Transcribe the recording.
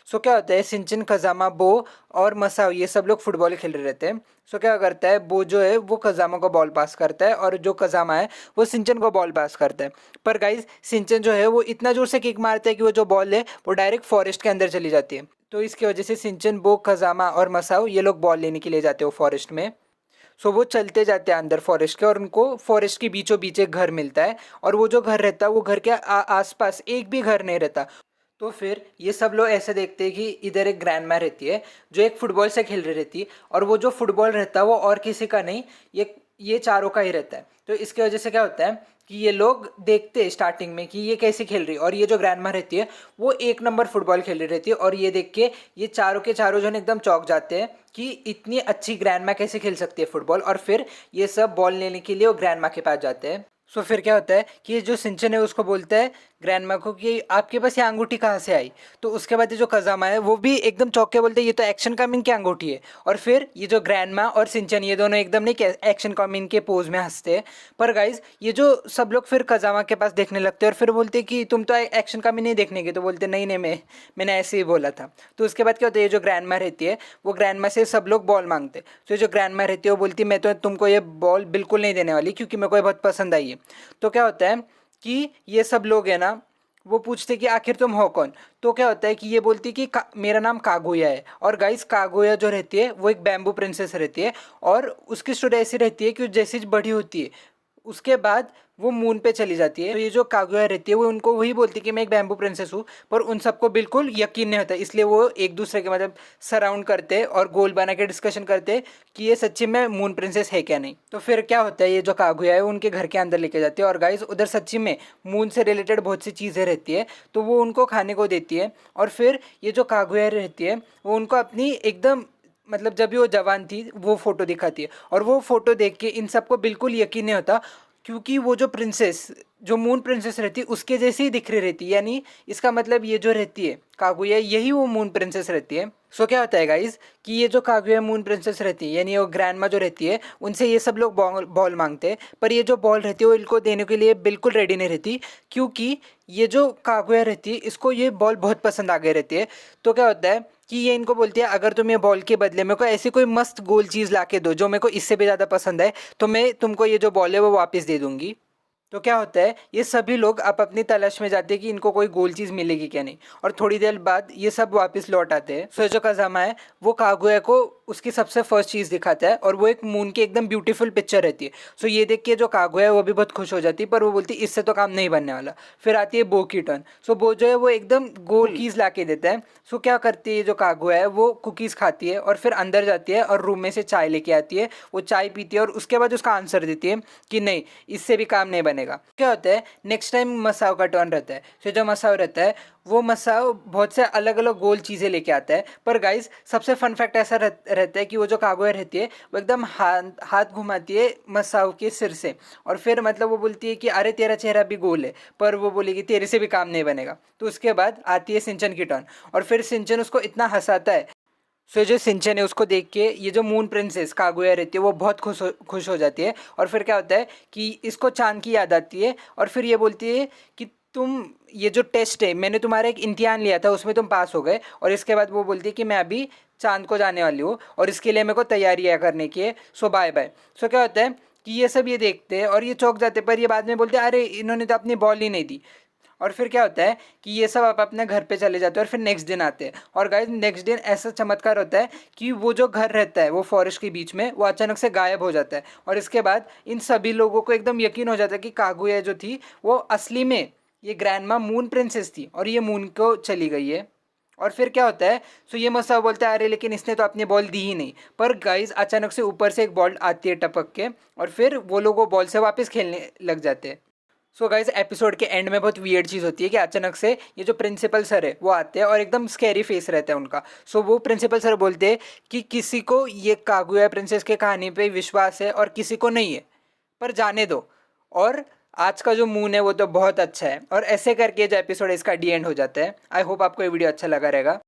सो क्या होता है, सिंचन, कज़ामा, बो और मसाओ ये सब लोग फुटबॉल खेल रहे रहते हैं। सो क्या करता है, बो जो है वो कज़ामा को बॉल पास करता है और जो कज़ामा है वो सिंचन को बॉल पास करता है। पर गाइज सिंचन जो है वो इतना जोर से किक मारता है कि वो जो बॉल है वो डायरेक्ट फॉरेस्ट के अंदर चली जाती है। तो इसकी वजह से सिंचन, बो, कज़ामा और मसाओ ये लोग बॉल लेने के लिए जाते हो फॉरेस्ट में। सो वो चलते जाते हैं अंदर फॉरेस्ट के और उनको फॉरेस्ट के बीचों बीच एक घर मिलता है। और वो जो घर रहता है वो घर के आसपास एक भी घर नहीं रहता। तो फिर ये सब लोग ऐसे देखते हैं कि इधर एक ग्रैंडमा रहती है जो एक फुटबॉल से खेल रही रहती है, और वो जो फुटबॉल रहता है वो और किसी का नहीं, ये चारों का ही रहता है। तो इसकी वजह से क्या होता है कि ये लोग देखते हैं स्टार्टिंग में कि ये कैसे खेल रही है, और ये जो ग्रैंडमा रहती है वो एक नंबर फुटबॉल खेल रही रहती है। और ये देख के ये चारों के चारों जन एकदम चौंक जाते हैं कि इतनी अच्छी ग्रैंडमा कैसे खेल सकती है फुटबॉल। और फिर ये सब बॉल लेने के लिए वो ग्रैंडमा के पास जाते हैं। सो फिर क्या होता है कि ये जो सिंचन है उसको बोलता है ग्रैंडमा को कि आपके पास ये अंगूठी कहाँ से आई। तो उसके बाद ये जो कज़ामा है वो भी एकदम चौंक के बोलते हैं ये तो एक्शन कमिंग की अंगूठी है। और फिर ये जो ग्रैंडमा और सिंचन ये दोनों एकदम नहीं एक्शन कमिंग के पोज में हंसते हैं। पर गाइज ये जो सब लोग फिर कज़ामा के पास देखने लगते हैं और फिर बोलते हैं कि तुम तो एक्शन कमिंग नहीं देखने के। तो बोलते नहीं नहीं, मैंने ऐसे ही बोला था। तो उसके बाद क्या होता है, ये जो ग्रैंडमा रहती है वो ग्रैंडमा से सब लोग बॉल मांगते। तो ये जो ग्रैंडमा रहती है वो बोलती है मैं तो तुमको ये बॉल बिल्कुल नहीं देने वाली क्योंकि मेरे को ये बहुत पसंद आई है। तो क्या होता है कि ये सब लोग है ना वो पूछते कि आखिर तुम हो कौन। तो क्या होता है कि ये बोलती कि मेरा नाम कागुया है। और गाइस कागुया जो रहती है वो एक बैम्बू प्रिंसेस रहती है, और उसकी स्टोरी ऐसी रहती है कि जैसी बड़ी होती है उसके बाद वो मून पे चली जाती है। तो ये जो कागुया रहती है वो उनको वही बोलती है कि मैं एक बैम्बू प्रिंसेस हूँ। पर उन सबको बिल्कुल यकीन नहीं होता, इसलिए वो एक दूसरे के मतलब सराउंड करते और गोल बना के डिस्कशन करते कि ये सच्ची में मून प्रिंसेस है क्या नहीं। तो फिर क्या होता है, ये जो कागुया है उनके घर के अंदर लेके जाती है और गाइस उधर सच्ची में मून से रिलेटेड बहुत सी चीज़ें रहती है। तो वो उनको खाने को देती है। और फिर ये जो कागुया रहती है वो उनको अपनी एकदम मतलब जब भी वो जवान थी वो फोटो दिखाती है। और वो फोटो देख के इन सबको बिल्कुल यकीन नहीं होता क्योंकि वो जो प्रिंसेस जो मून प्रिंसेस रहती है उसके जैसे ही दिख रही रहती है। यानी इसका मतलब ये जो रहती है कागुया यही वो मून प्रिंसेस रहती है। सो क्या होता है गाइज कि ये जो कागुया मून प्रिंसेस रहती है यानी वो ग्रैंडमा जो रहती है उनसे ये सब लोग बॉल मांगते हैं। पर ये जो बॉल रहती है वो इनको देने के लिए बिल्कुल रेडी नहीं रहती क्योंकि ये जो कागुया रहती है इसको ये बॉल बहुत पसंद आ गई रहती है। तो क्या होता है कि ये इनको बोलती है अगर तुम ये बॉल के बदले मेरे को ऐसी कोई मस्त गोल चीज़ ला के दो जो मेरे को इससे भी ज़्यादा पसंद है तो मैं तुमको ये जो बॉल है वो वापस दे दूंगी। तो क्या होता है ये सभी लोग आप अपनी तलाश में जाते हैं कि इनको कोई गोल चीज़ मिलेगी क्या नहीं। और थोड़ी देर बाद ये सब वापस लौट आते हैं। सो जो कज़ामा है वो कागुया को उसकी सबसे फर्स्ट चीज़ दिखाता है और वो एक मून की एकदम ब्यूटीफुल पिक्चर रहती है। सो ये देख के जो कागुया है वो भी बहुत खुश हो जाती है, पर वो बोलती है इससे तो काम नहीं बनने वाला। फिर आती है बो की टर्न। सो बो जो है वो एकदम गोल कुकीज़ ला के देता है। सो क्या करती है जो कागुया है वो कुकीज़ खाती है और फिर अंदर जाती है और रूम में से चाय लेके आती है। वो चाय पीती है और उसके बाद उसका आंसर देती है कि नहीं इससे भी काम नहीं बनेगा। क्या होता है नेक्स्ट टाइम मसाओ का टर्न रहता है। तो जो मसाओ रहता है वो मसाओ बहुत से अलग अलग गोल चीज़ें लेके आता है। पर गाइस सबसे फन फैक्ट ऐसा रहता है कि वो जो कागुया रहती है वो एकदम हाथ घुमाती है मसाओ के सिर से, और फिर मतलब वो बोलती है कि अरे तेरा चेहरा भी गोल है, पर वो बोलेगी तेरे से भी काम नहीं बनेगा। तो उसके बाद आती है सिंचन की टर्न और फिर सिंचन उसको इतना हंसाता है। सो जो सिंचन है उसको देख के ये जो मून प्रिंसेस कागुया रहती है वो बहुत खुश हो जाती है। और फिर क्या होता है कि इसको चांद की याद आती है और फिर ये बोलती है कि तुम ये जो टेस्ट है मैंने तुम्हारा एक इम्तिहान लिया था उसमें तुम पास हो गए। और इसके बाद वो बोलती है कि मैं अभी चांद को जाने वाली हूँ और इसके लिए मेरे को तैयारियाँ करने की है, सो बाय बाय। सो क्या होता है कि ये सब ये देखते हैं और ये चौंक जाते हैं, पर ये बाद में बोलते हैं अरे इन्होंने तो अपनी बॉल ही नहीं दी। और फिर क्या होता है कि ये सब आप अपने घर पे चले जाते हैं और फिर नेक्स्ट दिन आते हैं। और गाइस नेक्स्ट दिन ऐसा चमत्कार होता है कि वो जो घर रहता है वो फॉरेस्ट के बीच में वो अचानक से गायब हो जाता है। और इसके बाद इन सभी लोगों को एकदम यकीन हो जाता है कि कागुया जो थी वो असली में ये ग्रैंडमा मून प्रिंसेस थी और ये मून को चली गई है। और फिर क्या होता है सो ये मसा बोलता है अरे लेकिन इसने तो अपनी बॉल दी ही नहीं। पर गाइस अचानक से ऊपर से एक बॉल आती है टपक के और फिर वो लोग वो बॉल से वापस खेलने लग जाते हैं। सो गाइज एपिसोड के एंड में बहुत वियर्ड चीज़ होती है कि अचानक से ये जो प्रिंसिपल सर है वो आते हैं और एकदम स्कैरी फेस रहता है उनका। सो वो प्रिंसिपल सर बोलते हैं कि किसी को ये कागुया प्रिंसेस के कहानी पे विश्वास है और किसी को नहीं है, पर जाने दो। और आज का जो मून है वो तो बहुत अच्छा है। और ऐसे करके जो एपिसोड इसका डी एंड हो जाता है। आई होप आपको ये वीडियो अच्छा लगा रहेगा।